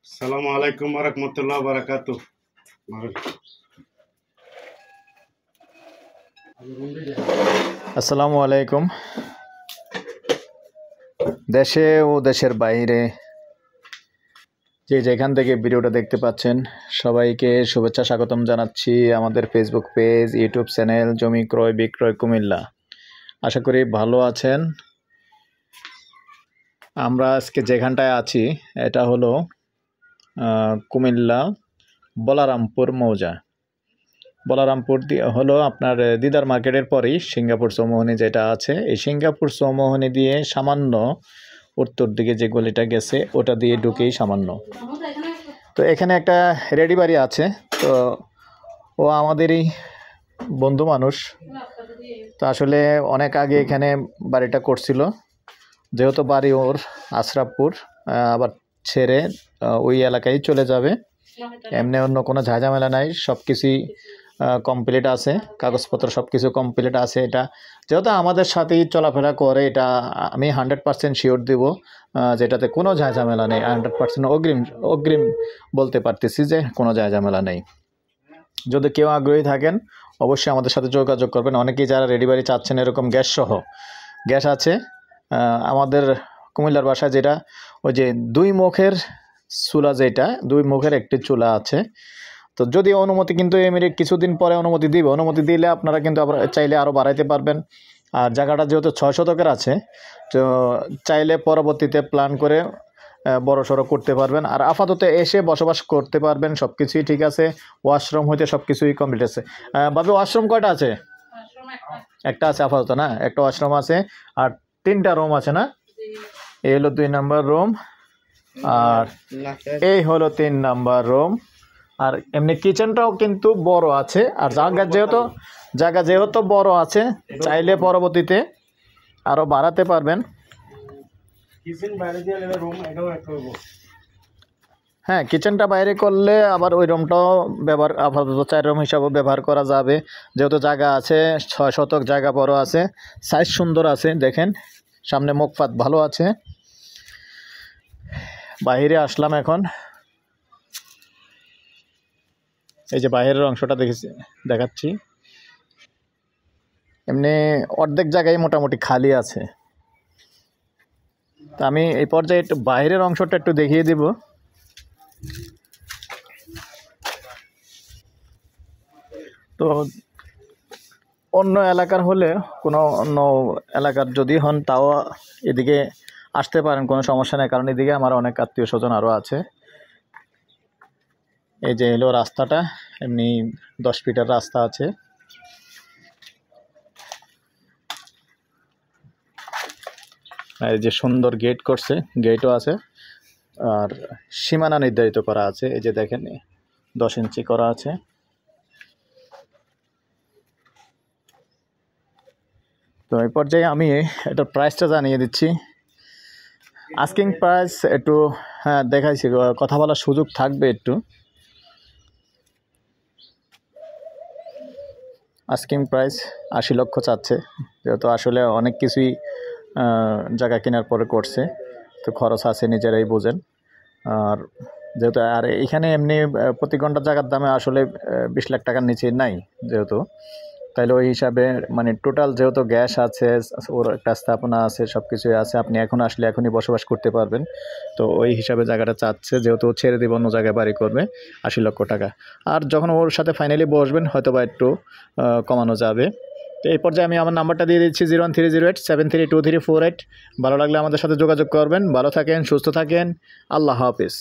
আসসালামু আলাইকুম ওয়া রাহমাতুল্লাহি ওয়া বারাকাতুহু। আসসালামু আলাইকুম। দেশে ও দেশের বাইরে যে যেখান থেকে ভিডিওটা দেখতে পাচ্ছেন সবাইকে শুভেচ্ছা স্বাগতম জানাচ্ছি আমাদের ফেসবুক পেজ, ইউটিউব চ্যানেল জমি ক্রয় বিক্রয় কুমিল্লা। আশা করি ভালো আছেন। আমরা আজকে যেখানটায় আছি এটা হলো কুমিল্লা বলারামপুর মৌজা। বলারামপুর হলো আপনার দিদার মার্কেটের পরেই সিঙ্গাপুর চৌমোহনী যেটা আছে, এই সিঙ্গাপুর চৌমোহনী দিয়ে সামান্য উত্তর দিকে যে গলিটা গেছে ওটা দিয়ে ঢুকেই সামান্য। তো এখানে একটা রেডি বাড়ি আছে, তো ও আমাদেরই বন্ধু মানুষ। তো আসলে অনেক আগে এখানে বাড়িটা করছিল, যেহেতু বাড়ি ওর আশরাফপুর, আবার ছেড়ে ওই এলাকায় চলে যাবে। এমনি অন্য কোনো ঝামেলা নাই, সব কিছুই কমপ্লিট আছে, কাগজপত্র সব কিছু কমপ্লিট আছে। এটা যেহেতু আমাদের সাথেই চলাফেরা করে, এটা আমি 100% শিওর দিব যেটাতে কোনো ঝামেলা নেই। 100% অগ্রিম বলতে পারতেছি যে কোনো ঝামেলা নেই। যদি কেউ আগ্রহী থাকেন অবশ্যই আমাদের সাথে যোগাযোগ করবেন। অনেকেই যারা রেডি বাড়ি চাচ্ছেন এরকম গ্যাস সহ, গ্যাস আছে আমাদের কুমিল্লার বাসায়, যেটা ওই যে দুই মুখের চুলা, যেটা দুই মুখের একটি চুলা আছে। তো যদি অনুমতি কিন্তু এমনি কিছুদিন পরে অনুমতি দিবে, অনুমতি দিলে আপনারা কিন্তু আবার চাইলে আরও বাড়াইতে পারবেন। আর জায়গাটা যেহেতু 6 শতকের আছে, তো চাইলে পরবর্তীতে প্ল্যান করে বড় সড়ো করতে পারবেন। আর আপাতত এসে বসবাস করতে পারবেন, সব কিছুই ঠিক আছে। ওয়াশরুম হইতে সব কিছুই কমপ্লিট আছে। ভাবে ওয়াশরুম কয়টা আছে? একটা আছে আপাতত, না? একটা ওয়াশরুম আছে আর 3টা রুম আছে, না? এই হলো 2 নম্বর রুম আর এই হলো 3 নম্বর রুম। আর এমনি কিচেনটাও কিন্তু বড় আছে। আর জায়গা যেহেতু বড় আছে, চাইলে পরবর্তীতে আরও বাড়াতে পারবেন। হ্যাঁ, কিচেনটা বাইরে করলে আবার ওই রুমটাও ব্যবহার, আপাতত 4 রুম হিসাবে ব্যবহার করা যাবে। যেহেতু জায়গা আছে, 6 শতক জায়গা বড় আছে, সাইজ সুন্দর আছে। দেখেন সামনে মুখপাত ভালো আছে। বাইরে আসলাম এখন, এই যে বাইরের অংশটা দেখাচ্ছি। এমনি অর্ধেক জায়গায় মোটামুটি খালি আছে। তা আমি এই পর্যায়ে একটু বাইরের অংশটা একটু দেখিয়ে দিব। তো অন্য এলাকার হলে, কোনো অন্য এলাকার যদি হন, তাও এদিকে আসতে পারেন, কোনো সমস্যা নেই। কারণ এদিকে আমার অনেক আত্মীয় স্বজন আরও আছে। এই যে এলো রাস্তাটা, এমনি 10 ফিটের রাস্তা আছে। এই যে সুন্দর গেট করছে, গেটও আছে। আর সীমানা নির্ধারিত করা আছে, এই যে দেখেন 10 ইঞ্চি করা আছে। তো এই পর্যায়ে আমি এটার প্রাইসটা জানিয়ে দিচ্ছি। আস্কিং প্রাইস একটু, হ্যাঁ দেখাইছি, কথা বলার সুযোগ থাকবে একটু। আস্কিং প্রাইস 80 লক্ষ চাচ্ছে, যেহেতু আসলে অনেক কিছুই জায়গা কেনার পরে করছে, তো খরচ আছে, নিজেরাই বোঝেন। আর যেহেতু আর এখানে এমনি প্রতি ঘন্টা জায়গার দামে আসলে 20 লাখ টাকার নিচে নাই যেহেতু, তাইলে ওই হিসাবে মানে টোটাল যেহেতু গ্যাস আছে, ওর একটা স্থাপনা আছে, সব কিছুই আছে, আপনি এখন আসলে এখনই বসবাস করতে পারবেন। তো ওই হিসাবে জায়গাটা চাচ্ছে, যেহেতু ছেড়ে দেবে অন্য জায়গায় বাড়ি করবে, 80 লক্ষ টাকা। আর যখন ওর সাথে ফাইনালি বসবেন হয়তো বা একটু কমানো যাবে। তো এই পর্যায়ে আমি আমার নাম্বারটা দিয়ে দিচ্ছি 01308732348। ভালো লাগলে আমাদের সাথে যোগাযোগ করবেন। ভালো থাকেন, সুস্থ থাকেন, আল্লাহ হাফিজ।